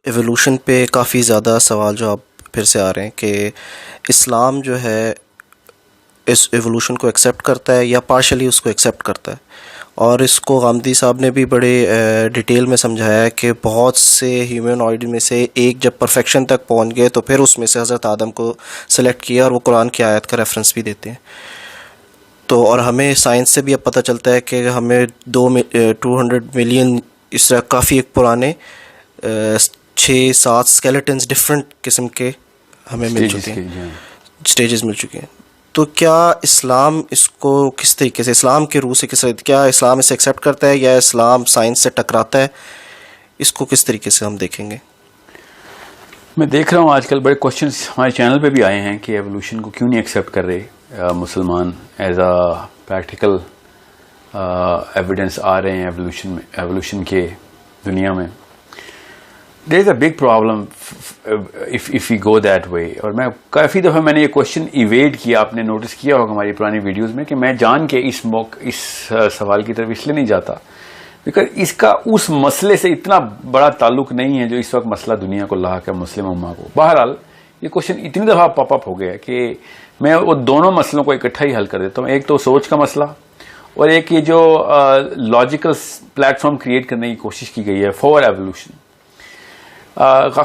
Evolution پہ کافی زیادہ سوال جواب پھر سے آ رہے ہیں کہ اسلام جو ہے اس ایوولوشن کو ایکسیپٹ کرتا ہے یا پارشلی اس کو ایکسیپٹ کرتا ہے. اور اس کو غامدی صاحب نے بھی بڑے ڈیٹیل میں سمجھایا ہے کہ بہت سے ہیومنوائڈ میں سے ایک جب پرفیکشن تک پہنچ گئے تو پھر اس میں سے حضرت آدم کو سلیکٹ کیا، اور وہ قرآن کی آیت کا ریفرنس بھی دیتے ہیں. تو اور ہمیں سائنس سے بھی اب پتہ چلتا ہے کہ ہمیں 200 ملین اس طرح کافی ایک پرانے 6-7 اسکیلیٹنز ڈفرینٹ قسم کے ہمیں مل چکے ہیں، اسٹیجز مل چکے ہیں. تو کیا اسلام اس کو کس طریقے سے، اسلام کے روح سے کیا اسلام اسے ایکسیپٹ کرتا ہے یا اسلام سائنس سے ٹکراتا ہے؟ اس کو کس طریقے سے ہم دیکھیں گے؟ میں دیکھ رہا ہوں آج کل بڑے کوشچنس ہمارے چینل پہ بھی آئے ہیں کہ ایوولوشن کو کیوں نہیں ایکسیپٹ کر رہے مسلمان ایز اے پریکٹیکل ایویڈنس آ رہے ہیں ایوولوشن کے دنیا میں. There is a big problem if you go that way. اور میں کافی دفعہ میں نے یہ کوشچن ایویڈ کیا، آپ نے نوٹس کیا ہوگا ہماری پرانی ویڈیوز میں، کہ میں جان کے اس سوال کی طرف اس لیے نہیں جاتا بیکاز اس کا اس مسئلے سے اتنا بڑا تعلق نہیں ہے جو اس وقت مسئلہ دنیا کو لاحق ہے، مسلم امہ کو. بہرحال یہ کوشچن اتنی دفعہ پاپ اپ ہو گیا کہ میں وہ دونوں مسئلوں کو اکٹھا ہی حل کر دیتا ہوں. ایک تو سوچ کا مسئلہ، اور ایک یہ جو لاجیکل پلیٹ فارم کریٹ کرنے کی کوشش کی گئی ہے فار ایوولوشن.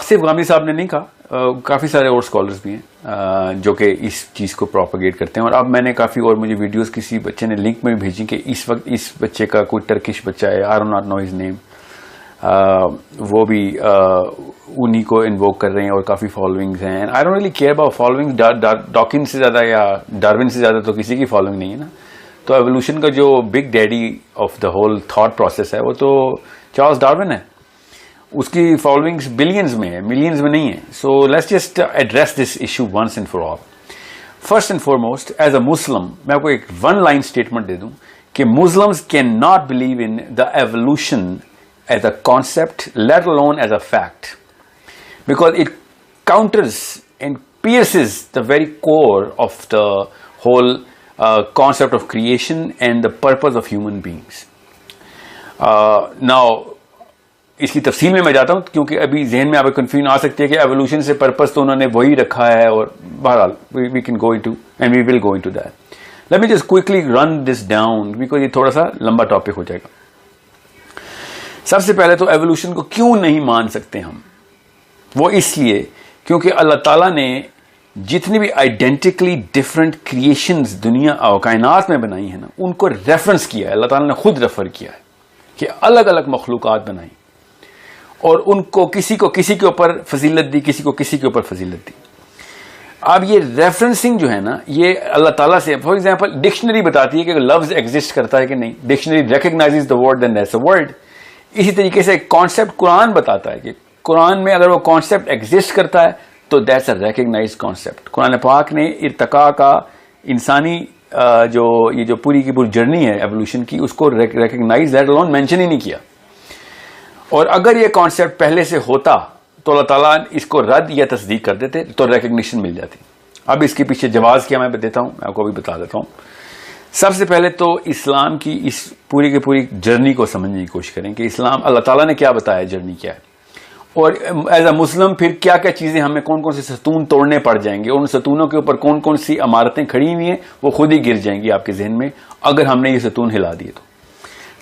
صرف غامدی صاحب نے نہیں کہا، کافی سارے اور اسکالرز بھی ہیں جو کہ اس چیز کو پروپیگیٹ کرتے ہیں. اور اب میں نے کافی اور مجھے ویڈیوز کسی بچے نے لنک میں بھی بھیجی کہ اس وقت اس بچے کا کوئی ٹرکش بچہ ہے، I do not know his name, وہ بھی انہی کو انووک کر رہے ہیں اور کافی فالوئنگز ہیں. I don't really care about following, Dawkins سے زیادہ یا ڈارون سے زیادہ تو کسی کی فالوئنگ نہیں ہے نا. تو ایوولوشن کا جو big daddy of the whole thought process ہے وہ تو چارلس ڈارون ہے، اس کی فالوئنگز بلینز میں ہے، ملینز میں نہیں ہے. So let's just address this issue once and for all. First and foremost as a Muslim میں آپ کو ایک ون لائن اسٹیٹمنٹ دے دوں کہ Muslims can not believe in the evolution as a concept, let alone as a fact, because it counters and pierces the very core of the whole concept of creation and the purpose of human beings. Now اس کی تفصیل میں جاتا ہوں کیونکہ ابھی ذہن میں آپ کو کنفیوژن آ سکتی ہے کہ ایوولوشن سے پرپس تو انہوں نے وہی رکھا ہے، اور بہرحال we can go into and we will go into that. Let me just quickly run this down because یہ تھوڑا سا لمبا ٹاپک ہو جائے گا. سب سے پہلے تو ایوولوشن کو کیوں نہیں مان سکتے ہم؟ وہ اس لیے کیونکہ اللہ تعالیٰ نے جتنی بھی آئیڈینٹیکلی ڈفرینٹ کریشنز دنیا اور کائنات میں بنائی ہیں نا، ان کو ریفرنس کیا ہے. اللہ تعالیٰ نے خود ریفر کیا ہے کہ الگ الگ مخلوقات بنائی اور ان کو کسی کے اوپر فضیلت دی، کسی کے اوپر فضیلت دی. اب یہ ریفرنسنگ جو ہے نا، یہ اللہ تعالیٰ سے، فار ایگزامپل ڈکشنری بتاتی ہے کہ لفظ ایگزسٹ کرتا ہے کہ نہیں، dictionary recognises the word then that's a word. اسی طریقے سے کانسیپٹ قرآن بتاتا ہے کہ قرآن میں اگر وہ کانسیپٹ ایگزسٹ کرتا ہے تو دیٹس اے ریکگنائزڈ کانسیپٹ. قرآن پاک نے ارتقاء کا انسانی یہ جو پوری کی پوری جرنی ہے ایوولوشن کی، اس کو ریکگنائز لیٹ الون مینشن ہی نہیں کیا. اور اگر یہ کانسیپٹ پہلے سے ہوتا تو اللہ تعالیٰ اس کو رد یا تصدیق کر دیتے تو ریکگنیشن مل جاتی. اب اس کے پیچھے جواز کیا میں دیتا ہوں، میں آپ کو بھی بتا دیتا ہوں. سب سے پہلے تو اسلام کی اس پوری کی پوری جرنی کو سمجھنے کی کوشش کریں کہ اسلام اللہ تعالیٰ نے کیا بتایا، جرنی کیا ہے، اور ایز اے مسلم پھر کیا کیا چیزیں ہمیں کون کون سے ستون توڑنے پڑ جائیں گے، ان ستونوں کے اوپر کون کون سی عمارتیں کھڑی ہوئی ہیں وہ خود ہی گر جائیں گی آپ کے ذہن میں اگر ہم نے یہ ستون ہلا دیے. تو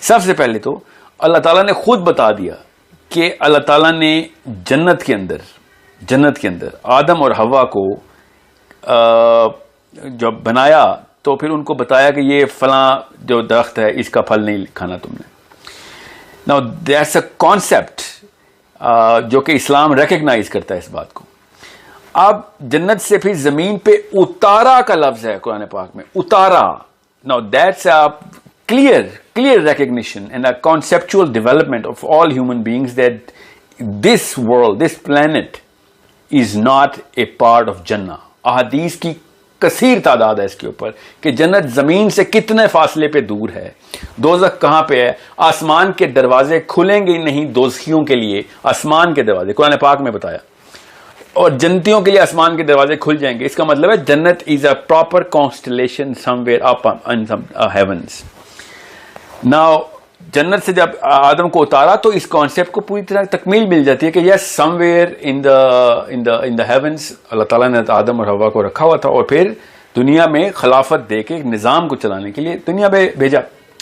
سب سے پہلے تو اللہ تعالیٰ نے خود بتا دیا کہ اللہ تعالیٰ نے جنت کے اندر آدم اور حوا کو جب بنایا تو پھر ان کو بتایا کہ یہ فلاں جو درخت ہے اس کا پھل نہیں کھانا تم نے. Now that's a concept جو کہ اسلام ریکگنائز کرتا ہے اس بات کو. اب جنت سے پھر زمین پہ اتارا کا لفظ ہے قرآن پاک میں، اتارا. Now that's a clear recognition and a conceptual development of all human beings that this world, this planet is not a part of Jannah. احادیث کی کثیر تعداد ہے اس کے اوپر کہ جنت زمین سے کتنے فاصلے پہ دور ہے، دوزخ کہاں پہ ہے، آسمان کے دروازے کھلیں گے نہیں دوزخیوں کے لیے، آسمان کے دروازے قرآن پاک میں بتایا، اور جنتیوں کے لیے آسمان کے دروازے کھل جائیں گے. اس کا مطلب ہے جنت is a proper constellation somewhere up in heavens. Now جنت سے جب آدم کو اتارا تو اس کانسیپٹ کو پوری طرح تکمیل مل جاتی ہے کہ یس سم ویئر ان دا ہیونس اللہ تعالیٰ نے آدم اور حوا کو رکھا ہوا تھا اور پھر دنیا میں خلافت دے کے ایک نظام کو چلانے کے لیے دنیا میں بھیجا.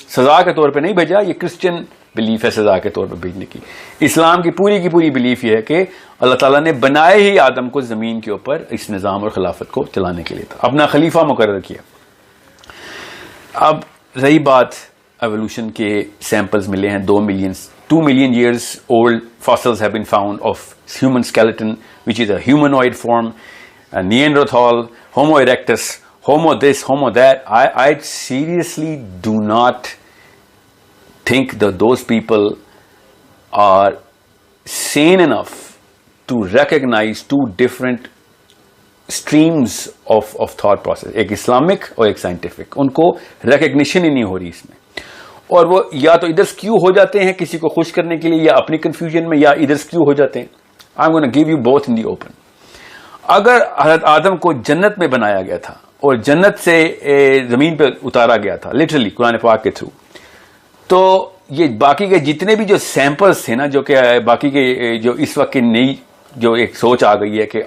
سزا کے طور پہ نہیں بھیجا, یہ کرسچن بلیف ہے سزا کے طور پہ بھیجنے کی. اسلام کی پوری بلیف یہ ہے کہ اللہ تعالیٰ نے بنائے ہی آدم کو زمین کے اوپر اس نظام اور خلافت کو چلانے کے لیے تھا, اپنا خلیفہ مقرر کیا. اب رہی بات ایوولوشن کے سیمپلز ملے ہیں 2 million years old fossils have been found of human skeleton which is a humanoid form, Neanderthal, Homo erectus, Homo this, Homo that. I seriously do not think that those people are sane enough to recognize two different streams of thought process, ایک Islamic اور ایک scientific. ان کو recognition ہی نہیں ہو رہی اس میں, اور وہ یا تو ادھر سکیو ہو جاتے ہیں کسی کو خوش کرنے کے لیے یا اپنی کنفیوژن میں, یا ادھر سکیو ہو جاتے ہیں. I'm going to give you both in the open. اگر حضرت آدم کو جنت میں بنایا گیا تھا اور جنت سے زمین پہ اتارا گیا تھا لٹرلی قرآن پاک کے تھرو, تو یہ باقی کے جتنے بھی جو سیمپلز تھے نا, جو کہ باقی کے جو اس وقت کی نئی جو ایک سوچ آ گئی ہے کہ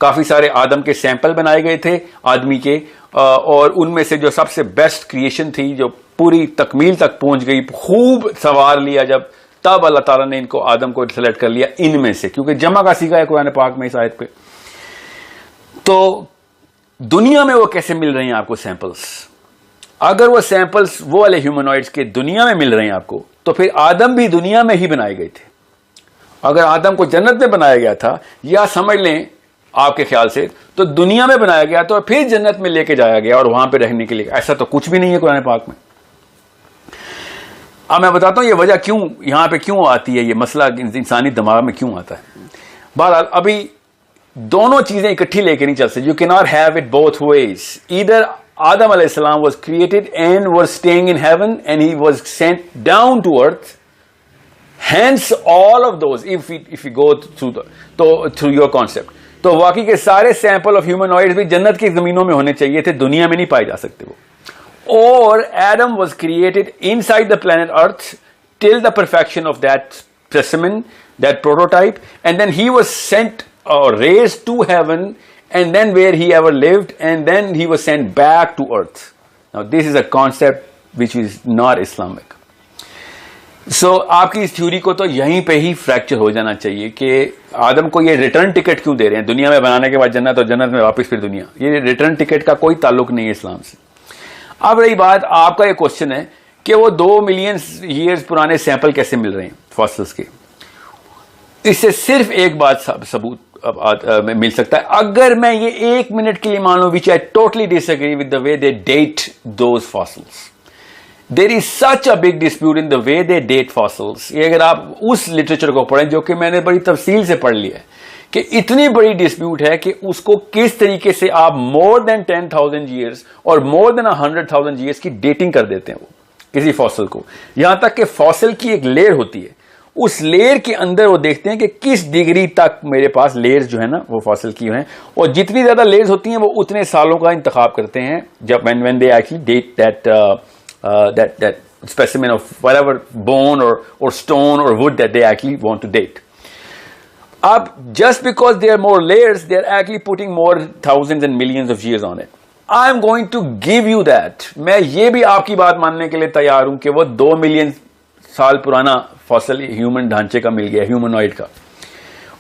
کافی سارے آدم کے سیمپل بنائے گئے تھے آدمی کے, اور ان میں سے جو سب سے بیسٹ کریشن تھی جو پوری تکمیل تک پہنچ گئی, خوب سوار لیا جب, تب اللہ تعالیٰ نے ان کو آدم کو سلیکٹ کر لیا ان میں سے, کیونکہ جمع کا سیکھا ہے قرآن پاک میں اس آیت پہ. تو دنیا میں وہ کیسے مل رہے ہیں آپ کو سیمپلز؟ اگر وہ سیمپلز وہ والے ہیومنوائڈز کے دنیا میں مل رہے ہیں آپ کو, تو پھر آدم بھی دنیا میں ہی بنائے گئے تھے. اگر آدم کو جنت میں بنایا گیا تھا, یا سمجھ لیں آپ کے خیال سے تو دنیا میں بنایا گیا تو پھر جنت میں لے کے جایا گیا اور وہاں پہ رہنے کے لیے, ایسا تو کچھ بھی نہیں ہے قرآن پاک میں. اب میں بتاتا ہوں یہ وجہ کیوں یہاں پہ کیوں آتی ہے, یہ مسئلہ انسانی دماغ میں کیوں آتا ہے. بہرحال ابھی دونوں چیزیں اکٹھی لے کے نہیں چل سکتی. You can not have it both ways. Either Adam علیہ السلام was created and was staying in heaven and he was sent down to earth, hence all of those if you go through your concept, تو واقعی کے سارے sample of ہیومنوائڈز بھی جنت کی زمینوں میں ہونے چاہیے تھے, دنیا میں نہیں پائے جا سکتے وہ. اور Adam was created inside the planet earth till the perfection of that specimen, that prototype, and then he was sent or raised to heaven, and then where he ever lived, and then he was sent back to earth. Now this is a concept which is not Islamic. So آپ کی اس theory کو تو یہیں پہ ہی fracture ہو جانا چاہیے کہ آدم کو یہ ریٹرن ٹکٹ کیوں دے رہے ہیں, دنیا میں بنانے کے بعد جنت اور جنت میں واپس پھر دنیا. یہ ریٹرن ٹکٹ کا کوئی تعلق نہیں ہے اسلام سے. اب رہی بات, آپ کا یہ کوشچن ہے کہ وہ 2 ملین ایئرز پرانے سیمپل کیسے مل رہے ہیں فاسلز کے. اس سے صرف ایک بات ثبوت مل سکتا ہے, اگر میں یہ 1 منٹ کے لیے مان لوں, which I totally disagree with the way they date those fossils. There is such a big dispute in the way they date fossils. یہ اگر آپ اس لٹریچر کو پڑھیں جو کہ میں نے بڑی تفصیل سے پڑھ لیا ہے, کہ اتنی بڑی ڈسپیوٹ ہے کہ اس کو کس طریقے سے آپ more than 10,000 years اور more than 100,000 years کی ڈیٹنگ کر دیتے ہیں وہ کسی فاسل کو. یہاں تک کہ فاسل کی ایک لیئر ہوتی ہے, اس لیئر کے اندر وہ دیکھتے ہیں کہ کس ڈگری تک میرے پاس لیئرز جو ہے نا وہ فاسل کی ہیں, اور جتنی زیادہ لیئرز ہوتی ہیں وہ اتنے سالوں کا انتخاب کرتے ہیں جب when they actually date that specimen of whatever bone or stone or wood that they actually want to date. Just because there are more layers, they are actually putting more thousands and millions of years on it. I am going to give you that. میں یہ بھی آپ کی بات ماننے کے لیے تیار ہوں کہ وہ 2 ملین سال پرانا فاسل ہیومن ڈھانچے کا مل گیا, ہیومنوائڈ کا.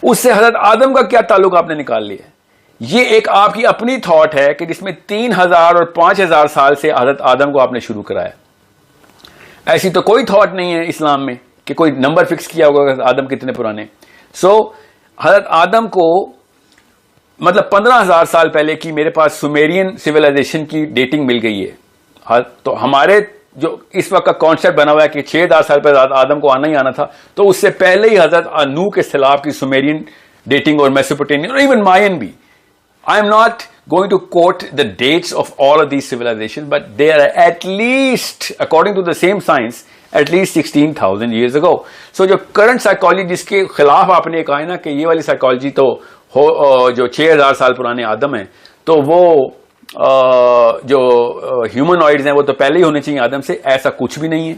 اس سے حضرت آدم کا کیا تعلق آپ نے نکال لیا. یہ ایک آپ کی اپنی تھاٹ ہے کہ جس میں 3,000 اور 5,000 سال سے حضرت آدم کو آپ نے شروع کرایا. ایسی تو کوئی تھاٹ نہیں ہے اسلام میں کہ کوئی نمبر فکس کیا ہوگا کہ آدم کتنے پرانے. سو حضرت آدم کو مطلب 15,000 سال پہلے کی میرے پاس سومیرین سویلائزیشن کی ڈیٹنگ مل گئی ہے. تو ہمارے جو اس وقت کا کانسیپٹ بنا ہوا ہے کہ 6,000 سال پہلے حضرت آدم کو آنا ہی آنا تھا, تو اس سے پہلے ہی حضرت نوح کے سیلاب کی سومیرین ڈیٹنگ اور میسوپوٹیمین اور ایون ماین بھی. I am not going to quote the dates of all of these civilizations, but they are at least, according to the same science, at least 16,000 years ago. So جو current psychology جس کے خلاف آپ نے کہا ہے نا کہ یہ والی psychology تو جو 6,000 سال پرانے آدم ہیں, تو وہ جو humanoids ہیں وہ تو پہلے ہی ہونے چاہیے آدم سے, ایسا کچھ بھی نہیں ہے.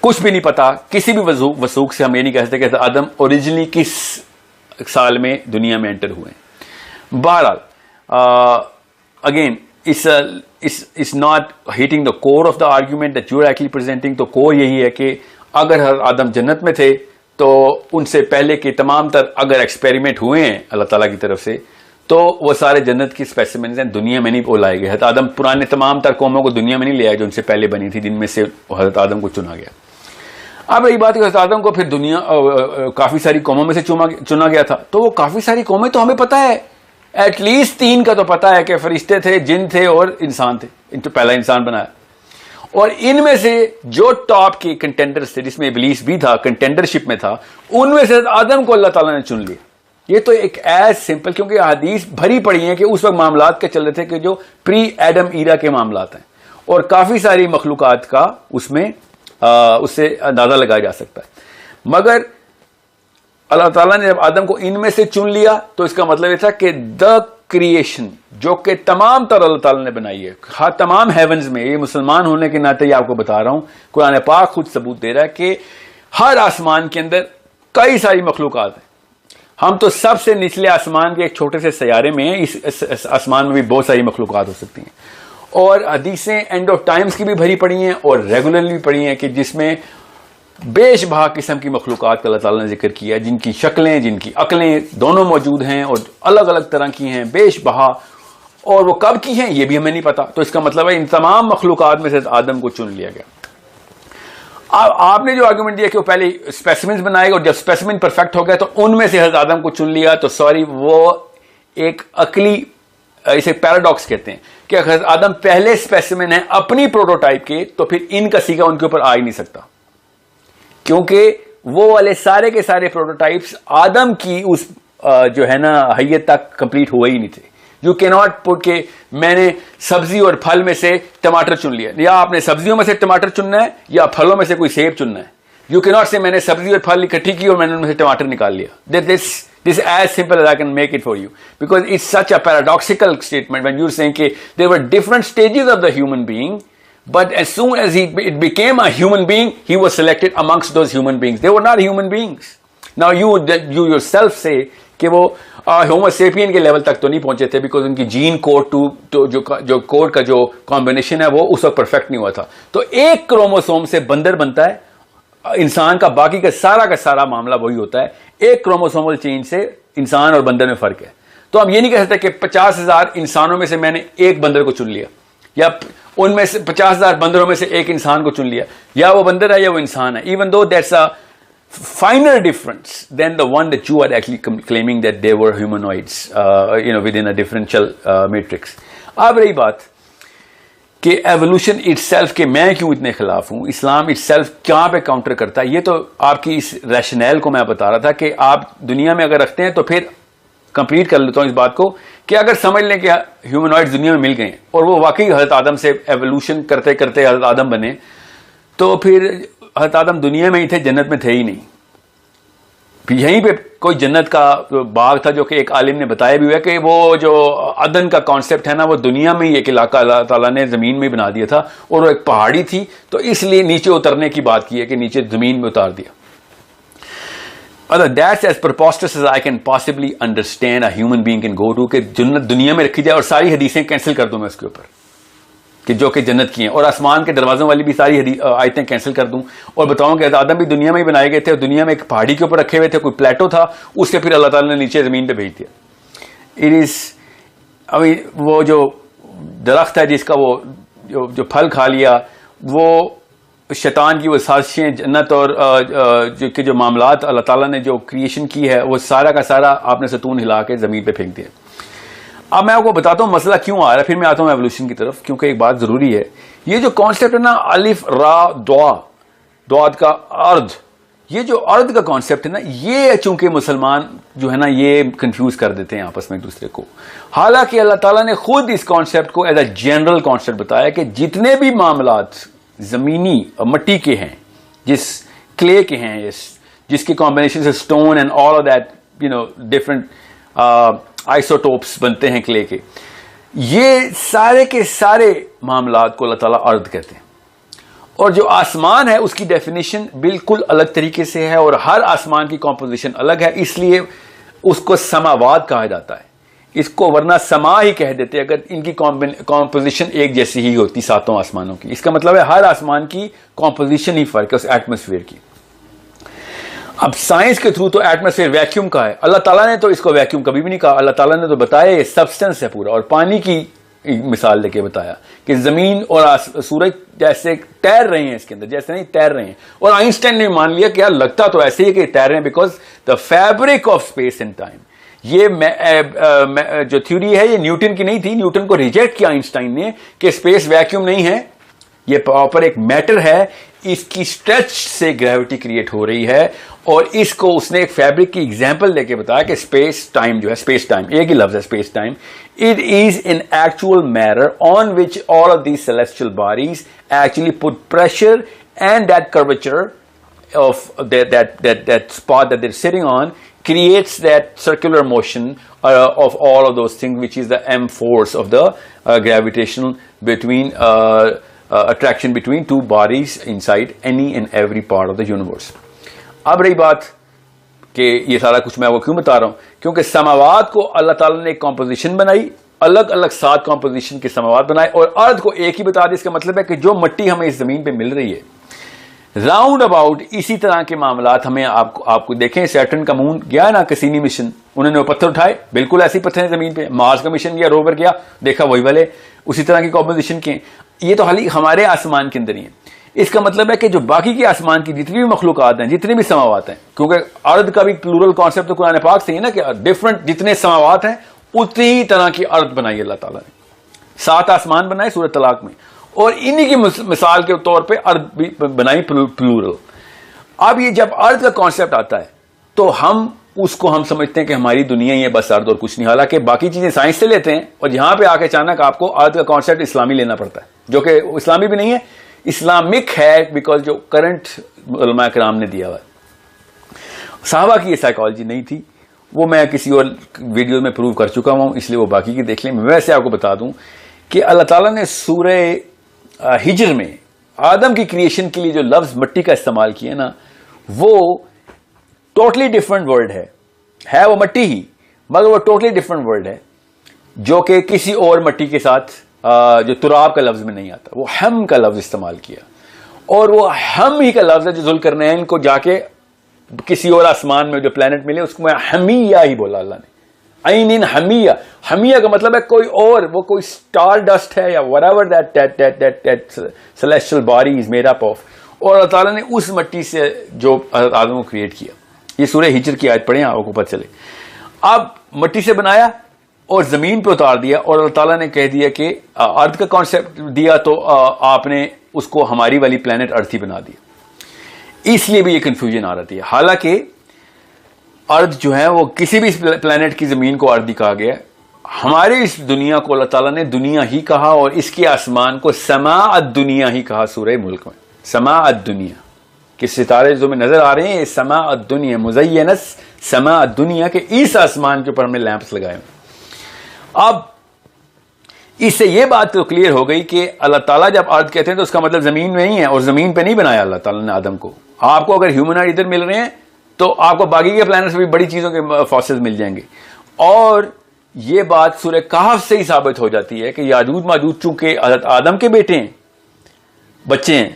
کچھ بھی نہیں پتا کسی بھی وثوق سے. ہم یہ نہیں کہہ سکتے کہ آدم اوریجنلی کس سال میں دنیا میں انٹر ہوئے ہیں. بہرحال again it's not hitting the core of the argument that you're actually presenting. تو کور یہی ہے کہ اگر آدم جنت میں تھے تو ان سے پہلے کے تمام تر اگر ایکسپیریمنٹ ہوئے ہیں اللہ تعالیٰ کی طرف سے تو وہ سارے جنت کی اسپیسیمنز ہیں, دنیا میں نہیں لائے گئے. حضرت آدم پرانے تمام تر قوموں کو دنیا میں نہیں لے آئے جو ان سے پہلے بنی تھی, جن میں سے حضرت آدم کو چنا گیا. اب رہی بات کہ حضرت آدم کو پھر دنیا کافی ساری قوموں میں سے چنا گیا تھا, تو وہ کافی ساری قومیں تو ہمیں پتہ ہے, ایٹ لیسٹ 3 کا تو پتا ہے کہ فرشتے تھے, جن تھے اور انسان تھے. ان تو پہلا انسان بنایا, اور ان میں سے جو ٹاپ کے کنٹینڈرز تھے, جس میں ابلیس بھی تھا, کنٹینڈرشپ میں تھا, ان میں سے آدم کو اللہ تعالیٰ نے چن لیا. یہ تو ایک ایز سمپل, کیونکہ حدیث بھری پڑی ہیں کہ اس وقت معاملات کے چل رہے تھے کہ جو پری ایڈم ایرا کے معاملات ہیں, اور کافی ساری مخلوقات کا اس میں اس سے اندازہ لگایا جا سکتا ہے. مگر اللہ تعالیٰ نے جب آدم کو ان میں سے چن لیا تو اس کا مطلب یہ تھا کہ دا کریشن جو کہ تمام تر اللہ تعالیٰ نے بنائی ہے, تمام ہیونز میں, یہ مسلمان ہونے کے ناطے یہ آپ کو بتا رہا ہوں, قرآن پاک خود ثبوت دے رہا ہے کہ ہر آسمان کے اندر کئی ساری مخلوقات ہیں. ہم تو سب سے نچلے آسمان کے ایک چھوٹے سے سیارے میں ہیں, اس آسمان میں بھی بہت ساری مخلوقات ہو سکتی ہیں. اور حدیثیں اینڈ آف ٹائمز کی بھی بھری پڑی ہیں اور ریگولرلی بھی پڑی ہیں کہ جس میں بیش بہا قسم کی مخلوقات کا اللہ تعالیٰ نے ذکر کیا, جن کی شکلیں, جن کی عقلیں دونوں موجود ہیں اور الگ الگ طرح کی ہیں, بیش بہا, اور وہ کب کی ہیں یہ بھی ہمیں نہیں پتا. تو اس کا مطلب ہے ان تمام مخلوقات میں سے آدم کو چن لیا گیا. آپ نے جو آرگومنٹ دیا کہ وہ پہلے اسپیسیمنز بنائے گا اور جب اسپیسیمن پرفیکٹ ہو گیا تو ان میں سے حضرت آدم کو چن لیا, تو سوری وہ ایک عقلی, اسے پیراڈاکس کہتے ہیں کہ حضرت آدم پہلے اسپیسیمن ہیں اپنی پروٹوٹائپ کے, تو پھر ان کا سیگا ان کے اوپر آ ہی نہیں سکتا, کیونکہ وہ والے سارے کے سارے پروٹوٹائپس آدم کی اس جو ہے نا حیت تک کمپلیٹ ہوئے ہی نہیں تھے. یو کی ناٹ پٹ کہ میں نے سبزی اور پھل میں سے ٹماٹر چن لیا, یا آپ نے سبزیوں میں سے ٹماٹر چننا ہے یا پھلوں میں سے کوئی سیب چننا ہے. یو کی ناٹ سے میں نے سبزی اور پھل اکٹھی کی اور میں نے ان میں سے ٹماٹر نکال لیا. This as simple as I can make it for you, because it's such a paradoxical statement when you're saying that there were different stages of the human being, but as soon as it became a human being, he was selected amongst those human beings. They were not human beings. Now you yourself say کہ وہ homo سیپین کے level تک تو نہیں پہنچے تھے, because ان کی Jain code جو کوڈ کا جو کمبینیشن ہے وہ اس وقت پرفیکٹ نہیں ہوا تھا. تو ایک کروموسوم سے بندر بنتا ہے انسان کا, باقی کا سارا معاملہ وہی ہوتا ہے. ایک کروموسومل چینج سے انسان اور بندر میں فرق ہے. تو ہم یہ نہیں کہہ سکتے کہ 50,000 انسانوں میں سے میں نے ایک بندر کو چن لیا, یا ان میں سے 50,000 بندروں میں سے ایک انسان کو چن لیا, یا وہ بندر ہے یا وہ انسان ہے. Even though that's a finer difference than the one that you are actually claiming that they were humanoids, within a differential matrix. اب رہی بات کہ ایوولوشن itself کے میں کیوں اتنے خلاف ہوں, اسلام itself کہاں پہ کاؤنٹر کرتا ہے. یہ تو آپ کی اس ریشنیل کو میں بتا رہا تھا کہ آپ دنیا میں اگر رکھتے ہیں تو پھر کمپلیٹ کر لیتا ہوں اس بات کو کہ اگر سمجھ لیں کہ ہیومنوائڈز دنیا میں مل گئے اور وہ واقعی حضرت آدم سے ایوولوشن کرتے کرتے حضرت آدم بنے, تو پھر حضرت آدم دنیا میں ہی تھے, جنت میں تھے ہی نہیں. یہیں پہ کوئی جنت کا باغ تھا جو کہ ایک عالم نے بتایا بھی ہوا کہ وہ جو عدن کا کانسیپٹ ہے نا, وہ دنیا میں ہی ایک علاقہ اللہ تعالیٰ نے زمین میں بنا دیا تھا, اور وہ ایک پہاڑی تھی, تو اس لیے نیچے اترنے کی بات کی ہے کہ نیچے زمین میں اتار دیا. That's as preposterous as I can possibly understand a human being can go to, کہ جنت دنیا میں رکھی جائے اور ساری حدیثیں کینسل کر دوں میں اس کے اوپر کہ جو کہ جنت کی ہیں, اور آسمان کے دروازوں والی بھی ساری آیتیں کینسل کر دوں اور بتاؤں کہ آدم بھی دنیا میں ہی بنائے گئے تھے, اور دنیا میں ایک پہاڑی کے اوپر رکھے ہوئے تھے, کوئی پلیٹو تھا, اس سے پھر اللہ تعالیٰ نے نیچے زمین پہ بھیج دیا. وہ جو درخت ہے جس کا وہ جو پھل کھا لیا, وہ شیطان کی وہ سازشیں, جنت اور جو معاملات اللہ تعالیٰ نے جو کریشن کی ہے وہ سارا کا سارا آپ نے ستون ہلا کے زمین پہ پھینک دیا. اب میں آپ کو بتاتا ہوں مسئلہ کیوں آ رہا ہے, پھر میں آتا ہوں ایوولوشن کی طرف, کیونکہ ایک بات ضروری ہے. یہ جو کانسیپٹ ہے نا الف را دعاد کا ارد, یہ جو ارد کا کانسیپٹ ہے نا, یہ چونکہ مسلمان جو ہے نا یہ کنفیوز کر دیتے ہیں آپس میں ایک دوسرے کو. حالانکہ اللہ تعالیٰ نے خود اس کانسیپٹ کو ایز اے جنرل کانسیپٹ بتایا کہ جتنے بھی معاملات زمینی مٹی کے ہیں, جس کلے کے ہیں, جس کی کمبینیشن سے stone and all of that different isotopes بنتے ہیں کلے کے, یہ سارے کے سارے معاملات کو اللہ تعالیٰ ارد کہتے ہیں. اور جو آسمان ہے اس کی ڈیفینیشن بالکل الگ طریقے سے ہے, اور ہر آسمان کی کمپوزیشن الگ ہے, اس لیے اس کو سماوات کہا جاتا ہے. اس کو ورنہ سما ہی کہہ دیتے اگر ان کی کمپوزیشن ایک جیسی ہی ہوتی ساتوں آسمانوں کی. اس کا مطلب ہے ہر آسمان کی کمپوزیشن ہی فرق ہے اس ایٹماسفیئر کی. اب سائنس کے تھرو تو ایٹماسفیئر ویکیوم کا ہے, اللہ تعالیٰ نے تو اس کو ویکیوم کبھی بھی نہیں کہا. اللہ تعالیٰ نے تو بتایا یہ سبسٹنس ہے پورا, اور پانی کی مثال لے کے بتایا کہ زمین اور سورج جیسے تیر رہے ہیں اس کے اندر, جیسے نہیں تیر رہے ہیں. اور آئنسٹائن نے مان لیا کہ یار لگتا تو ایسے ہی کہ تیر رہے ہیں, because the fabric of space and time. یہ جو تھیوری ہے یہ نیوٹن کی نہیں تھی, نیوٹن کو ریجیکٹ کیا آئنسٹائن نے کہ اسپیس ویکیوم نہیں ہے, یہ پراپر ایک میٹر ہے, اس کی اسٹریچ سے گریوٹی کریٹ ہو رہی ہے. اور اس کو اس نے ایک فیبرک کی ایگزامپل دے کے بتایا کہ اسپیس ٹائم جو ہے, اسپیس ٹائم ایک ہی لفظ ہے space time, it is in actual matter on which all of these celestial bodies actually put pressure and that curvature of that spot that they're sitting on creates that circular motion of all of those things, which is the m force of the gravitational between attraction between two bodies inside any and every part of the universe. اب رہی بات کہ یہ سارا کچھ میں وہ کیوں بتا رہا ہوں, کیونکہ سماوات کو اللہ تعالیٰ نے ایک کمپوزیشن بنائی, الگ الگ 7 کمپوزیشن کے سماوات بنائے, اور ارتھ کو ایک ہی بتا دی. اس کا مطلب ہے کہ جو مٹی ہمیں اس زمین پہ مل رہی ہے راؤنڈ اباؤٹ اسی طرح کے معاملات ہمیں آپ کو دیکھیں. سیٹرن کا مون گیا نا کسینی مشن, انہوں نے وہ پتھر اٹھائے, بالکل ایسے پتھر ہیں زمین پہ. مارس کا مشن گیا, روور گیا, دیکھا وہی والے اسی طرح کی کمپوزیشن کے. یہ تو حالی ہمارے آسمان کے اندر ہی ہیں. اس کا مطلب ہے کہ جو باقی کے آسمان کی جتنی بھی مخلوقات ہیں, جتنے بھی سماوات ہیں, کیونکہ ارض کا بھی پلورل کانسیپٹ تو قرآن پاک سے ہی نا کہ ڈفرنٹ جتنے سماوات ہیں اتنی ہی طرح کی ارض بنائی اللہ تعالیٰ نے. 7 آسمان بنائے سورۃ طلاق میں, اور انہی کی مثال کے طور پہ ارض بھی بنائی پلورل. اب یہ جب ارض کا کانسیپٹ آتا ہے تو ہم اس کو ہم سمجھتے ہیں کہ ہماری دنیا ہی ہے بس ارض اور کچھ نہیں, حالانکہ باقی چیزیں سائنس سے لیتے ہیں, اور یہاں پہ آ کے اچانک آپ کو ارض کا کانسیپٹ اسلامی لینا پڑتا ہے, جو کہ اسلامی بھی نہیں ہے, اسلامک ہے, بیکاز جو کرنٹ علماء کرام نے دیا ہوا ہے. صحابہ کی یہ سائیکالوجی نہیں تھی, وہ میں کسی اور ویڈیو میں پروو کر چکا ہوں, اس لیے وہ باقی کی دیکھ لیں. میں ویسے آپ کو بتا دوں کہ اللہ تعالیٰ نے سورہ ہجر میں آدم کی کریشن کے لیے جو لفظ مٹی کا استعمال کیا نا, وہ ٹوٹلی ڈفرنٹ ورڈ ہے وہ مٹی ہی, مگر وہ ٹوٹلی ڈفرنٹ ورڈ ہے جو کہ کسی اور مٹی کے ساتھ جو تراب کا لفظ میں نہیں آتا. وہ ہم کا لفظ استعمال کیا, اور وہ ہم ہی کا لفظ ہے جو ذوالقرنین کو جا کے کسی اور آسمان میں جو پلانٹ ملے اس کو میں حمیہ ہی بولا اللہ نے. عین حمیہ, حمیہ کا مطلب ہے کوئی اور, وہ کوئی اسٹار ڈسٹ ہے یا whatever that celestial body is made up of. اور اللہ تعالیٰ نے اس مٹی سے جو آدم کو کریٹ کیا. یہ سورہ ہجر کی آیت پڑھیں, آپ کو پتہ چلے. اب مٹی سے بنایا اور زمین پہ اتار دیا, اور اللہ تعالیٰ نے کہہ دیا کہ ارتھ کا کانسیپٹ دیا تو آپ نے اس کو ہماری والی پلانٹ ارتھ ہی بنا دیا. اس لیے بھی یہ کنفیوژن آ رہی ہے. حالانکہ ارتھ جو ہے وہ کسی بھی پلانٹ کی زمین کو ارتھ ہی کہا گیا. ہماری اس دنیا کو اللہ تعالیٰ نے دنیا ہی کہا, اور اس کے آسمان کو سماء الدنیا ہی کہا سورہ ملک میں. سماء الدنیا کہ ستارے جو میں نظر آ رہے ہیں یہ سماء الدنیا, مزینس سماء الدنیا کے اس آسمان کے اوپر ہم نے لیمپس لگائے. اب اس سے یہ بات تو کلیئر ہو گئی کہ اللہ تعالیٰ جب ارتھ کہتے ہیں تو اس کا مطلب زمین میں ہی ہے, اور زمین پہ نہیں بنایا اللہ تعالیٰ نے آدم کو. آپ کو اگر ہیومنائڈ ادھر مل رہے ہیں تو آپ کو باقی کے پلانٹ سے بھی بڑی چیزوں کے فاسلز مل جائیں گے. اور یہ بات سورہ کہف سے ہی ثابت ہو جاتی ہے کہ یاجوج ماجوج چونکہ حضرت آدم کے بیٹے ہیں, بچے ہیں,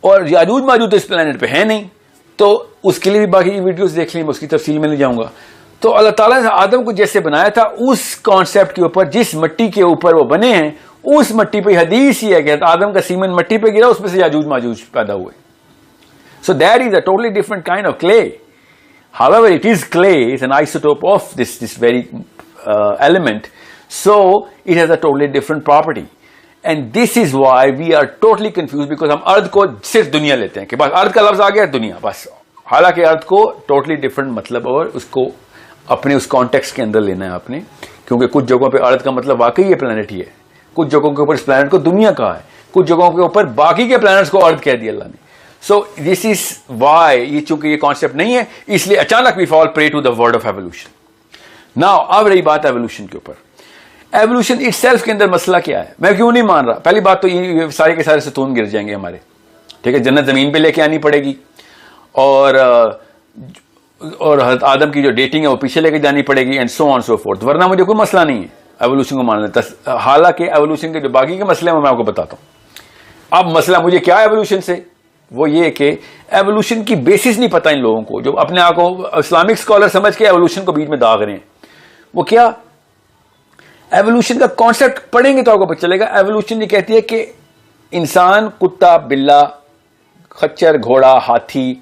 اور یاجوج ماجوج تو اس پلانٹ پہ ہے نہیں, تو اس کے لیے بھی باقی ویڈیوز دیکھ لیں, میں اس کی تفصیل میں نہیں جاؤں گا. تو اللہ تعالیٰ نے آدم کو جیسے بنایا تھا اس کانسیپٹ کے اوپر, جس مٹی کے اوپر وہ بنے ہیں اس مٹی پہ حدیث ہی ہے کہ آدم کا سیمن مٹی پہ گرا, اس میں سے یاجوج ماجوج پیدا ہوئے. So that is a totally different kind of clay. However, it is clay, it's an isotope of this very element. So it has a totally different property. And this is why we are totally confused, because ہم ارتھ کو صرف دنیا لیتے ہیں کہ بس ارتھ کا لفظ آ گیا دنیا بس. حالانکہ ارتھ کو ٹوٹلی ڈفرنٹ مطلب, اور اس کو اپنے اس کانٹیکسٹ کے اندر لینا ہے آپ نے, کیونکہ کچھ جگہوں پہ ارتھ کا مطلب واقعی یہ پلانٹ ہی ہے, کچھ جگہوں کے اوپر اس پلانٹ کو دنیا کہا ہے, کچھ جگہوں کے اوپر باقی کے پلانٹس کو ارتھ کہہ دیا اللہ نے. So this is why, یہ چونکہ یہ کانسیپٹ نہیں ہے اس لیے اچانک we fall prey to the word of evolution. Now اب رہی بات ایوولوشن کے اوپر. ایوولوشن اٹ سیلف کے اندر مسئلہ کیا ہے, میں کیوں نہیں مان رہا. پہلی بات تو یہ سارے کے سارے ستون گر جائیں گے ہمارے, ٹھیک ہے, جنت زمین پہ لے کے آنی پڑے گی, اور حضرت آدم کی جو ڈیٹنگ ہے وہ پیچھے لے کے جانی پڑے گی, and so on so forth. ورنہ مجھے کوئی مسئلہ نہیں ہے ایوولوشن کو ماننا, حالانکہ ایوولوشن کے جو باقی کے مسئلے ہیں وہ میں آپ کو بتاتا ہوں. اب مسئلہ مجھے کیا ہے ایوولوشن سے, وہ یہ کہ ایوولوشن کی بیسس نہیں پتا ان لوگوں کو, جو اپنے آپ کو اسلامک اسکالر سمجھ کے ایوولوشن کو بیچ میں داغ رہے ہیں. وہ کیا ایوولوشن کا کانسیپٹ پڑھیں گے تو آپ کو پتہ چلے گا. ایوولوشن یہ کہتی ہے کہ انسان, کتا, بلا, خچر, گھوڑا, ہاتھی,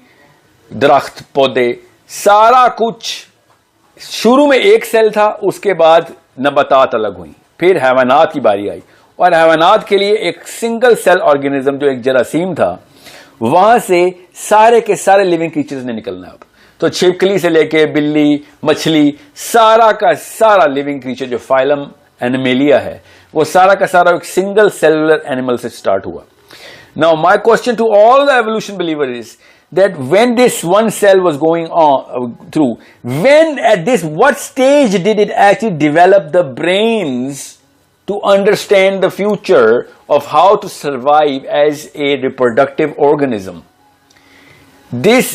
درخت, پودے, سارا کچھ شروع میں ایک سیل تھا, اس کے بعد نباتات الگ ہوئی, پھر حیوانات کی باری آئی, اور حیوانات کے لیے ایک سنگل سیل آرگینزم جو ایک جراثیم تھا, وہاں سے سارے کے سارے لیونگ کریچرز نے نکلنا ہے. اب تو چھپکلی سے لے کے بلی, مچھلی, سارا کا سارا لیونگ کریچر جو فائلم اینیمیلیا ہے, وہ سارا کا سارا ایک سنگل سیلولر اینیمل سے سٹارٹ ہوا. Now my question to all the evolution believers is that when this one cell was going on through, what stage did it actually develop the brains to understand the future of how to survive as a reproductive organism? This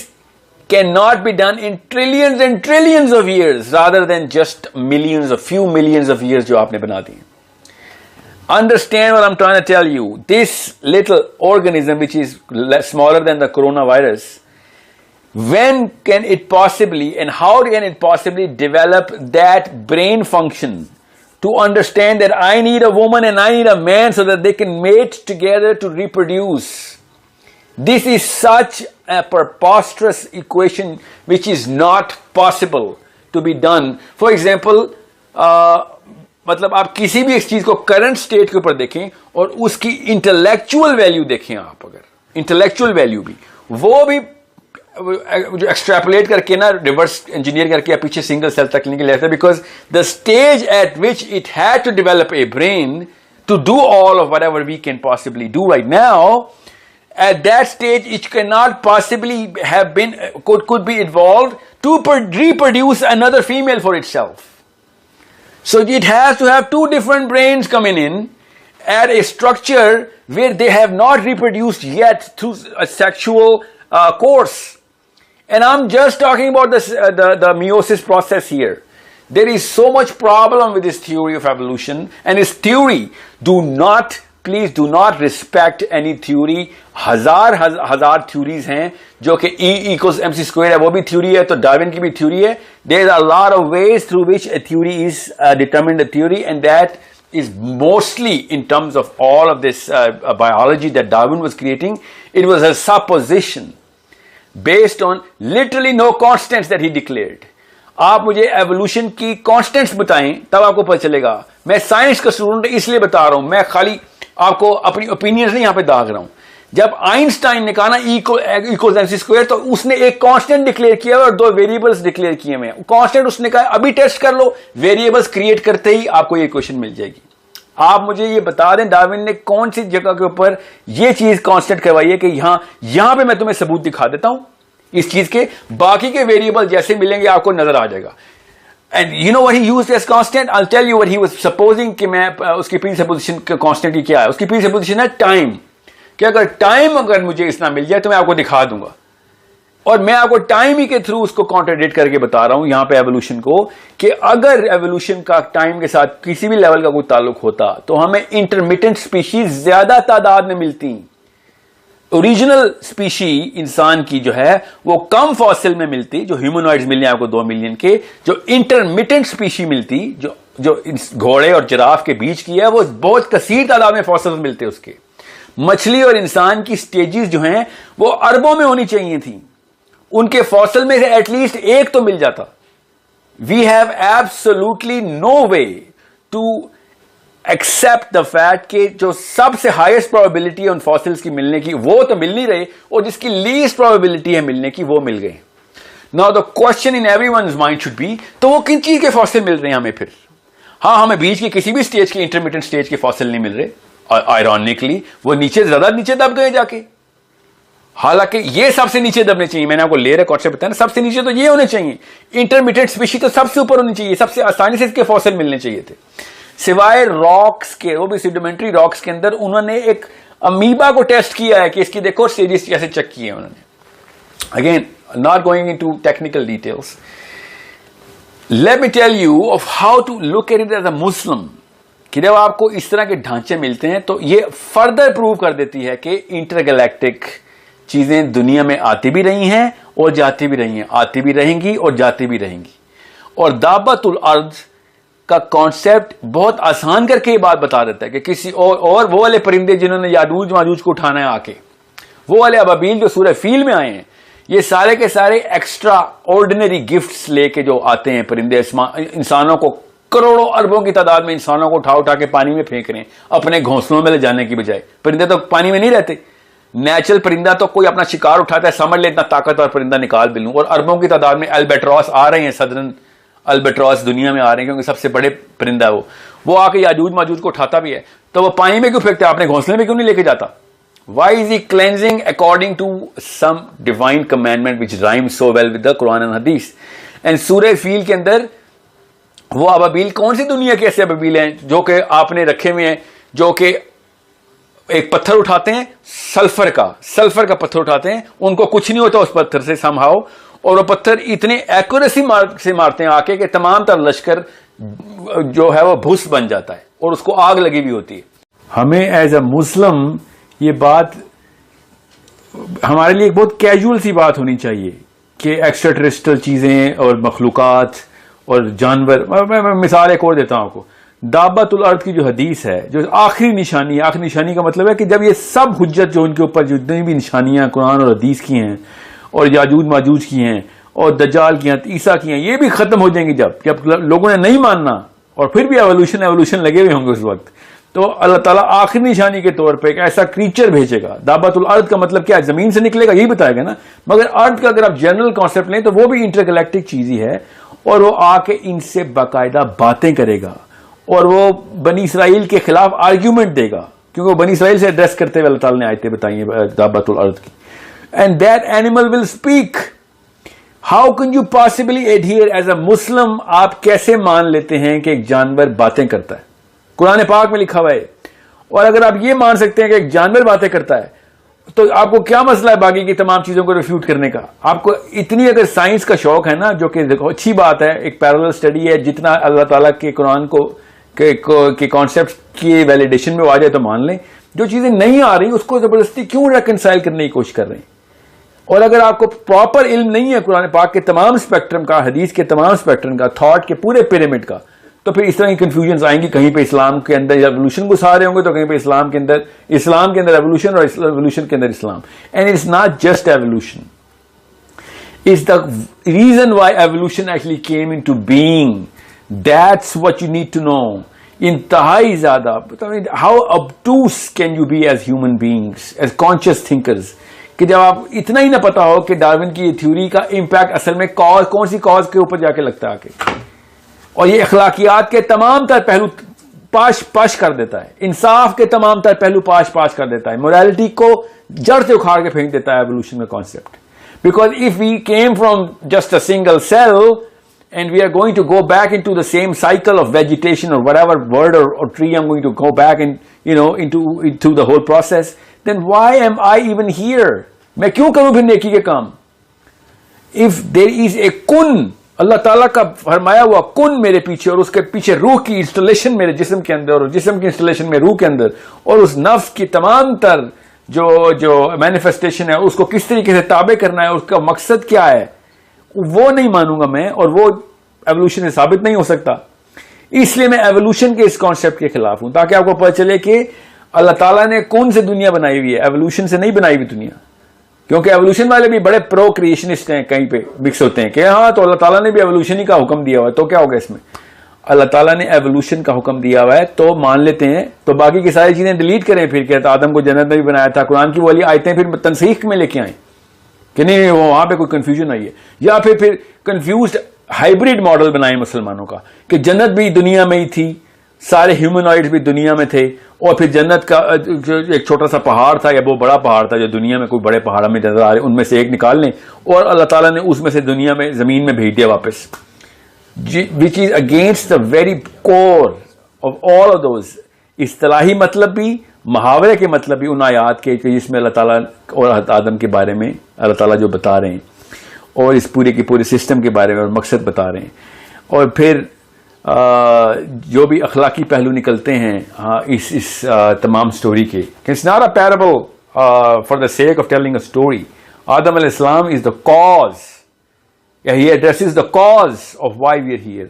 cannot be done in trillions and trillions of years rather than just millions, a few millions of years جو آپ نے بنا دی. Understand what I'm trying to tell you. This little organism which is smaller than the coronavirus, when can it possibly and how can it possibly develop that brain function to understand that I need a woman and I need a man so that they can mate together to reproduce? This is such a preposterous equation which is not possible to be done. For example, مطلب آپ کسی بھی ایک چیز کو current state کے اوپر دیکھیں اور اس کی انٹلیکچوئل ویلیو دیکھیں, آپ اگر انٹلیکچوئل ویلیو بھی وہ بھی جو ایکسٹریپولیٹ کر کے نا ریورس انجینئر کر کے پیچھے سنگل سیل تک لے کے لیتا ہے, because the stage at which it had to develop a brain to do all of whatever we can possibly do right now. At that stage, it cannot possibly have been, could be evolved to reproduce another female for itself. So it has to have two different brains coming in at a structure where they have not reproduced yet through a sexual course. And I'm just talking about the meiosis process here. There is so much problem with this theory of evolution, and this theory, please do not respect any theory. ہزار theories ہیں جو کہ E equals mc squared ہے, وہ بھی theory ہے, تو Darwin کی بھی تھیوری ہے. There are a lot of ways through which a theory is determined a theory, and that is mostly in terms of all of this biology that Darwin was creating. It was a supposition based on literally no constants that he declared. آپ مجھے evolution کی constants بتائیں تب آپ کو پتہ چلے گا. میں سائنس کا اسٹوڈنٹ اس لیے بتا رہا ہوں, میں خالی آپ کو اپنی اوپینینز نہیں یہاں پہ داغ رہا ہوں. جب آئنسٹائن نے کہا نا ایکوز ایم سی اسکوائر, تو اس نے ایک کانسٹنٹ ڈکلیئر کیا اور دو ویریبلس ڈکلیئر کیے ہوئے ہیں. کانسٹنٹ اس نے کہا ابھی ٹیسٹ کر لو, ویریبلس کریٹ کرتے ہی آپ کو یہ ایکویشن مل جائے گی. آپ مجھے یہ بتا دیں ڈارون نے کون سی جگہ کے اوپر یہ چیز کانسٹنٹ کروائی ہے کہ یہاں پہ میں تمہیں ثبوت دکھا دیتا ہوں اس چیز کے, باقی کے ویریبل جیسے ملیں گے آپ کو نظر آ جائے گا. And you know what he used as constant? I'll tell you what he was supposing کہ میں اس کی presupposition کا constant کی کیا ہے. اس کی presupposition ہے time, کہ اگر ٹائم مجھے اس نہ مل جائے تو میں آپ کو دکھا دوں گا. اور میں آپ کو ٹائم ہی کے تھرو اس کو کانٹراڈکٹ کر کے بتا رہا ہوں یہاں پہ ایوولوشن کو, کہ اگر ایوولوشن کا ٹائم کے ساتھ کسی بھی لیول کا کوئی تعلق ہوتا تو ہمیں انٹرمیٹنٹ سپیشیز زیادہ تعداد میں ملتی. اوریجنل اسپیشی انسان کی جو ہے وہ کم فاسل میں ملتی, جو ہیومنوائڈز ملنے آپ کو 2 ملین کے. جو انٹرمیٹنٹ اسپیشی ملتی, جو گھوڑے اور جراف کے بیچ کی ہے, وہ بہت کثیر تعداد میں فاسل ملتے اس کے. مچھلی اور انسان کی سٹیجز جو ہیں وہ اربوں میں ہونی چاہیے تھیں, ان کے فاسل میں سے ایٹ لیسٹ ایک تو مل جاتا. We have absolutely no way to accept the fact کہ جو سب سے ہائیسٹ پروبیبلٹی ہے ان فاسلز کی ملنے کی وہ تو مل نہیں رہے, اور جس کی لیسٹ پروبیبلٹی ہے ملنے کی وہ مل گئے. Now the question in every one's mind should be, تو وہ کن چیز کے فاسل مل رہے ہیں ہمیں پھر؟ ہاں, ہمیں بیچ کی کسی بھی اسٹیج کے انٹرمیڈیٹ اسٹیج کے فاسل نہیں مل رہے. آئرونکلی وہ نیچے زیادہ نیچے دب گئے جا کے, حالانکہ یہ سب سے نیچے دبنے چاہیے. میں نے آپ کو لیئر کانسیپٹ بتایا نا, سب سے نیچے تو یہ ہونے چاہیے. انٹرمیڈیٹ اسپیشی تو سب سے اوپر ہونی چاہیے, سب سے آسانی سے اس کے فاسل ملنے چاہیے تھے, سوائے راکس کے, وہ بھی سیڈیمنٹری راکس کے اندر انہوں نے ایک امیبا کو ٹیسٹ کیا ہے کہ اس کی دیکھو سٹیجز کیسے چیک کیے ہیں انہوں نے. Again not going into technical details, let me tell you of how to look at it as a Muslim, کہ جب آپ کو اس طرح کے ڈھانچے ملتے ہیں تو یہ فردر پروو کر دیتی ہے کہ انٹر گلیکٹک چیزیں دنیا میں آتی بھی رہی ہیں اور جاتی بھی رہی ہیں, آتی بھی رہیں گی اور جاتی بھی رہیں گی. اور دابت الارض کا کانسیپٹ بہت آسان کر کے یہ بات بتا دیتا ہے کہ کسی اور وہ والے پرندے جنہوں نے یاجوج ماجوج کو اٹھانا ہے آ کے, وہ والے ابابیل جو سورہ فیل میں آئے ہیں, یہ سارے کے سارے ایکسٹرا آرڈینری گفٹس لے کے جو آتے ہیں پرندے, انسانوں کو کروڑوں اربوں کی تعداد میں انسانوں کو اٹھا کے پانی میں پھینک رہے ہیں اپنے گھونسلوں میں لے جانے کی بجائے. پرندے تو پانی میں نہیں رہتے, نیچرل پرندہ تو کوئی اپنا شکار اٹھاتا ہے, سمجھ لے اتنا طاقتور پرندہ نکال بھی لوں, اور اربوں کی تعداد میں البیٹراس آ رہے ہیں, سدرن البیٹراس دنیا میں آ رہے ہیں کیونکہ سب سے بڑے پرندہ وہ آ کے یاجوج ماجوج کو اٹھاتا بھی ہے, تو وہ پانی میں کیوں پھینکتا ہے, اپنے گھونسلے میں کیوں نہیں لے کے جاتا؟ Why is he cleansing according to some divine commandment which rhymes so well with the Quran and Hadith? And سورہ فیل کے اندر وہ ابابیل کون سی دنیا کے ایسے ابابیل ہیں جو کہ آپ نے رکھے ہوئے ہیں, جو کہ ایک پتھر اٹھاتے ہیں سلفر کا پتھر اٹھاتے ہیں, ان کو کچھ نہیں ہوتا اس پتھر سے somehow, اور وہ پتھر اتنے ایکوریسی سے مارتے ہیں آ کے کہ تمام تر لشکر جو ہے وہ بھس بن جاتا ہے اور اس کو آگ لگی ہوئی ہوتی ہے. ہمیں ایز اے مسلم یہ بات ہمارے لیے ایک بہت کیجول سی بات ہونی چاہیے کہ ایکسٹرا ٹیریسٹرل چیزیں اور مخلوقات اور جانور. میں مثال ایک اور دیتا ہوں آپ کو. دابت الارض کی جو حدیث ہے, جو آخری نشانی کا مطلب ہے کہ جب یہ سب حجت جو ان کے اوپر جتنی بھی نشانیاں قرآن اور حدیث کی ہیں اور یاجوج ماجوج کی ہیں اور دجال کی ہیں, عیسیٰ کی ہیں, یہ بھی ختم ہو جائیں گی جب لوگوں نے نہیں ماننا اور پھر بھی ایوولوشن لگے ہوئے ہوں گے اس وقت, تو اللہ تعالیٰ آخری نشانی کے طور پہ ایک ایسا کریچر بھیجے گا. دابت الارض کا مطلب کیا ہے؟ زمین سے نکلے گا, یہی بتائے گا نا. مگر ارتھ کا اگر آپ جنرل کانسیپٹ لیں تو وہ بھی انٹر گلیکٹک چیز ہی ہے, اور وہ آ کے ان سے باقاعدہ باتیں کرے گا اور وہ بنی اسرائیل کے خلاف آرگیومنٹ دے گا, کیونکہ وہ بنی اسرائیل سے ایڈریس کرتے ہوئے اللہ تعالیٰ نے آیتیں بتائی ہیں دابت الارض کی. And that animal will speak. How can you possibly adhere as a Muslim? آپ کیسے مان لیتے ہیں کہ ایک جانور باتیں کرتا ہے؟ قرآن پاک میں لکھا ہوا ہے. اور اگر آپ یہ مان سکتے ہیں کہ ایک جانور باتیں کرتا ہے تو آپ کو کیا مسئلہ ہے باقی کی تمام چیزوں کو ریفیوٹ کرنے کا؟ آپ کو اتنی اگر سائنس کا شوق ہے نا, جو کہ اچھی بات ہے, ایک پیرالل اسٹڈی ہے, جتنا اللہ تعالیٰ کے قرآن کے کانسیپٹ کی ویلیڈیشن میں آ جائے تو مان لیں. جو چیزیں نہیں آ رہی اس کو زبردستی کیوں ریکنسائل کرنے کی کوشش کر رہے ہیں؟ اور اگر آپ کو پراپر علم نہیں ہے قرآن پاک کے تمام اسپیکٹرم کا, حدیث کے تمام اسپیکٹرم کا, تھاٹ کے پورے پیرامڈ کا, تو پھر اس طرح کی کنفیوژنز آئیں گی. کہیں پہ اسلام کے اندر ایوولوشن گھسا رہے ہوں گے تو کہیں پہ اسلام کے اندر ایوولوشن اور ایوولوشن کے اندر اسلام. And it's not just evolution, it's the reason why evolution actually came into being. That's what you need to know. انتہائی زیادہ how obtuse can you be as human beings, as conscious thinkers, کہ جب آپ اتنا ہی نہ پتا ہو کہ Darwin کی یہ تھیوری کا امپیکٹ اصل میں کون سی کاز کے اوپر جا کے لگتا ہے آ کے, اور یہ اخلاقیات کے تمام تر پہلو پاش کر دیتا ہے, انصاف کے تمام تر پہلو پاش کر دیتا ہے, موریلٹی کو جڑ سے اکھاڑ کے پھینک دیتا ہے ایوولوشن کا concept. Because of we came from just a single cell and we are going to go back into the same cycle of vegetation or whatever word or tree I'm going to go back and into the whole process, then why am I even here? میں کیوں کروں پھر نیکی کے کام؟ If there is a kun, اللہ تعالیٰ کا فرمایا ہوا کن میرے پیچھے, اور اس کے پیچھے روح کی انسٹالیشن میرے جسم کے اندر, اور جسم کی انسٹالیشن میں روح کے اندر, اور اس نفس کی تمام تر جو مینیفیسٹیشن ہے اس کو کس طریقے سے تابع کرنا ہے, اس کا مقصد کیا ہے, وہ نہیں مانوں گا میں, اور وہ ایوولوشن سے ثابت نہیں ہو سکتا. اس لیے میں ایوولوشن کے اس کانسیپٹ کے خلاف ہوں, تاکہ آپ کو پتہ چلے کہ اللہ تعالیٰ نے کون سے دنیا بنائی ہوئی ہے, ایوولوشن سے نہیں بنائی ہوئی دنیا. کیونکہ ایوولوشن والے بھی بڑے پرو کریشنسٹ ہیں, کہیں پہ مکس ہوتے ہیں کہ ہاں تو اللہ تعالیٰ نے بھی ایوولوشن ہی کا حکم دیا ہوا ہے, تو کیا ہوگا اس میں؟ اللہ تعالیٰ نے ایوولوشن کا حکم دیا ہوا ہے تو مان لیتے ہیں, تو باقی کی ساری چیزیں ڈیلیٹ کریں. پھر کہتا آدم کو جنت میں بھی بنایا تھا, قرآن کی والی آیتیں پھر تنسیخ میں لے کے آئیں کہ نہیں وہاں پہ کوئی کنفیوژن آئی ہے, یا پھر کنفیوزڈ ہائیبریڈ ماڈل بنائے مسلمانوں کا کہ جنت بھی دنیا میں ہی تھی, سارے ہیومنوائڈز بھی دنیا میں تھے, اور پھر جنت کا ایک چھوٹا سا پہاڑ تھا یا وہ بڑا پہاڑ تھا جو دنیا میں کوئی بڑے پہاڑ میں نظر آ رہے, ان میں سے ایک نکال لیں, اور اللہ تعالیٰ نے اس میں سے دنیا میں زمین میں بھیج دیا واپس, which is against the very core of all of those. اصطلاحی مطلب بھی محاورے کے مطلب بھی ان آیات کے جس میں اللہ تعالیٰ اور حضرت آدم کے بارے میں اللہ تعالیٰ جو بتا رہے ہیں اور اس پورے کے پورے سسٹم کے بارے میں اور مقصد بتا رہے ہیں، اور پھر جو بھی اخلاقی پہلو نکلتے ہیں اس تمام سٹوری کے. It's not a parable for the sake of telling a story. آدم علیہ السلام is the cause. He addresses the cause of why we are here.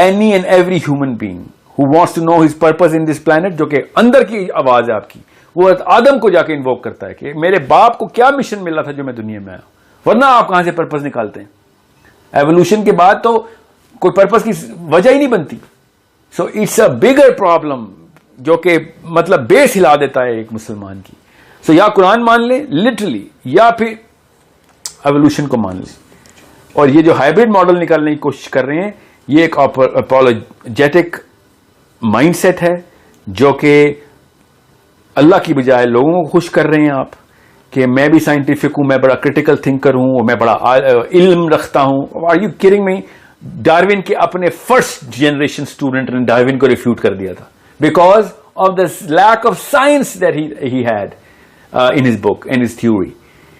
Any and every human being who wants to know his purpose in this planet, جو کہ اندر کی آواز ہے آپ کی، وہ آدم کو جا کے انووک کرتا ہے کہ میرے باپ کو کیا مشن ملا تھا جو میں دنیا میں آیا، ورنہ آپ کہاں سے پرپز نکالتے ہیں؟ ایوولوشن کے بعد تو کوئی پرپز کی وجہ ہی نہیں بنتی. So it's a bigger problem جو کہ مطلب بیس ہلا دیتا ہے ایک مسلمان کی. سو یا قرآن مان لیں لٹرلی، یا پھر ایوولوشن کو مان لیں. اور یہ جو ہائبرڈ ماڈل نکالنے کی کوشش کر رہے ہیں، یہ ایک اپولوجیٹک مائنڈ سیٹ ہے جو کہ اللہ کی بجائے لوگوں کو خوش کر رہے ہیں آپ کہ میں بھی سائنٹیفک ہوں، میں بڑا کریٹیکل تھنکر ہوں، اور میں بڑا علم رکھتا ہوں. Are you kidding me? Darwin کے اپنے فرسٹ جنریشن اسٹوڈنٹ نے ڈاروین کو ریفیوٹ کر دیا تھا because of the lack of science that he had in his book in his theory.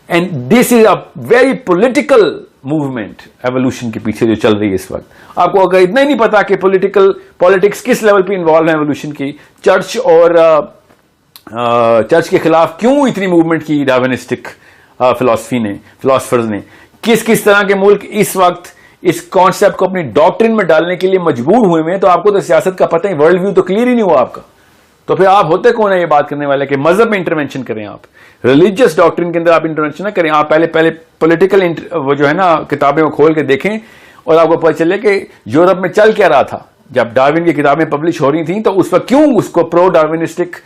And this is a very political movement evolution کے پیچھے جو چل رہی ہے اس وقت. آپ کو اگر اتنا ہی نہیں پتا کہ پولیٹکس کس لیول پہ انوالو ہے ایوولوشن کی، چرچ اور چرچ کے خلاف کیوں اتنی موومنٹ کی ڈارونسٹک فلاسفرز نے، کس طرح کے ملک اس وقت اس کانسیپٹ کو اپنی ڈاکٹرن میں ڈالنے کے لیے مجبور ہوئے ہیں، تو آپ کو تو سیاست کا پتہ ہی، ورلڈ ویو تو کلیئر ہی نہیں ہوا آپ کا. تو پھر آپ ہوتے کون ہیں یہ بات کرنے والے کہ مذہب میں انٹرونشن کریں، آپ ریلیجیس ڈاکٹرن کے اندر آپ انٹرونشن نہ کریں. آپ پہلے پولیٹیکل وہ جو ہے نا کتابیں وہ کھول کے دیکھیں اور آپ کو پتہ چلے کہ یورپ میں چل کیا رہا تھا جب ڈاروین کی کتابیں پبلش ہو رہی تھیں. تو اس وقت کیوں اس کو پرو ڈاروینسٹک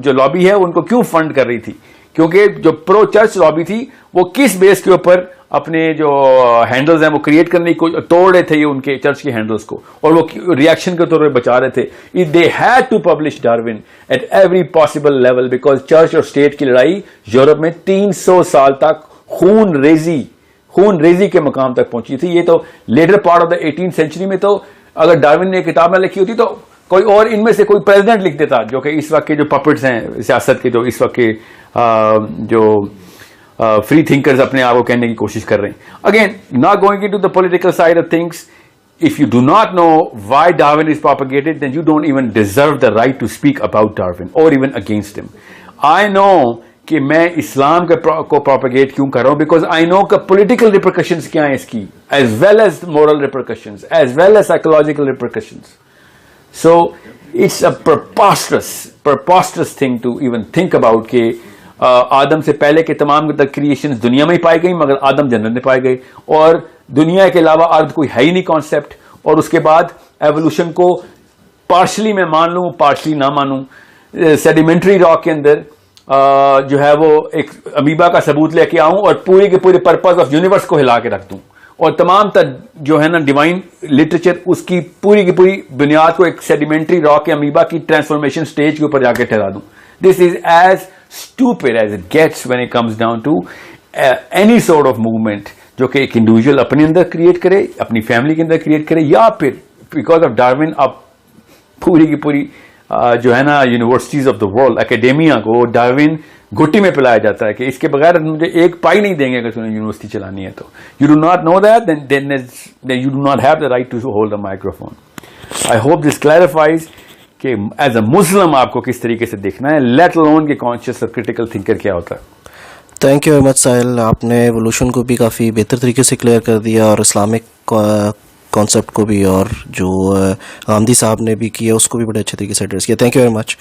جو لابی ہے ان کو کیوں فنڈ کر رہی تھی؟ کیونکہ جو پرو چرچ لابی تھی وہ کس بیس کے اوپر اپنے جو ہینڈلز ہیں وہ کریٹ کرنے کی توڑ رہے تھے، یہ ان کے چرچ کے ہینڈلز کو، اور وہ ریئیکشن کے طور پہ بچا رہے تھے. They had to publish Darwin at every possible level because church اور اسٹیٹ کی لڑائی یورپ میں 300 سال تک خون ریزی کے مقام تک پہنچی تھی. یہ تو later part of the 18th century میں تو اگر ڈاروین نے کتاب نہ لکھی ہوتی تو کوئی اور ان میں سے کوئی پریزیڈنٹ لکھ دیتا، جو کہ اس وقت کے جو پپٹس ہیں سیاست کے، جو اس وقت کے جو فری تھنکرز اپنے آپ کو کہنے کی کوشش کر رہے ہیں. Again not going into the political side of things. If you do not know why Darwin is propagated, then you don't even deserve the right to speak about Darwin or even against him. I know کہ میں اسلام کو propagate کیوں کر رہا ہوں because I know کہ political repercussions کیا ہیں اس کی, as well as moral repercussions, as well as psychological repercussions. So it's a preposterous thing to even think about کہ آدم سے پہلے کے تمام کریشنز دنیا میں ہی پائی گئی مگر آدم جنت میں پائے گئے, اور دنیا کے علاوہ ارتھ کوئی ہے ہی نہیں کانسیپٹ. اور اس کے بعد ایوولوشن کو پارشلی میں مان لوں پارشلی نہ مانوں, سیڈیمنٹری راک کے اندر جو ہے وہ ایک امیبا کا ثبوت لے کے آؤں اور پورے کے پورے پرپز آف یونیورس کو ہلا کے رکھ دوں, اور تمام جو ہے نا ڈیوائن لٹریچر اس کی پوری بنیاد کو ایک سیڈیمنٹری راک کے امیبا کی ٹرانسفارمیشن سٹیج کے اوپر جا کے ٹھہرا دوں. This is as stupid as it gets when it comes down to any sort of movement جو کہ ایک انڈیویجول اپنے اندر کریٹ کرے, اپنی فیملی کے اندر کریٹ کرے, یا پھر بیکاز آف ڈاروین اب پوری کی پوری جو ہے نا universities of the world academia کو ڈاروین گھٹی میں پلایا جاتا ہے کہ اس کے بغیر مجھے ایک پائی نہیں دیں گے اگر تمہیں یونیورسٹی چلانی ہے. تو you do not know that then you do not have the right to hold a microphone. I hope this clarifies کہ ایز اے مسلم آپ کو کس طریقے سے دیکھنا ہے, لیٹ الون کہ کانشیس اور کریٹیکل تھنکر کیا ہوتا ہے. تھینک یو ویری مچ ساحل, آپ نے ایوولوشن کو بھی کافی بہتر طریقے سے کلیئر کر دیا اور اسلامک کانسیپٹ کو بھی, اور جو غامدی صاحب نے بھی کیا اس کو بھی بڑے اچھے طریقے سے ایڈریس کیا. Thank you very much.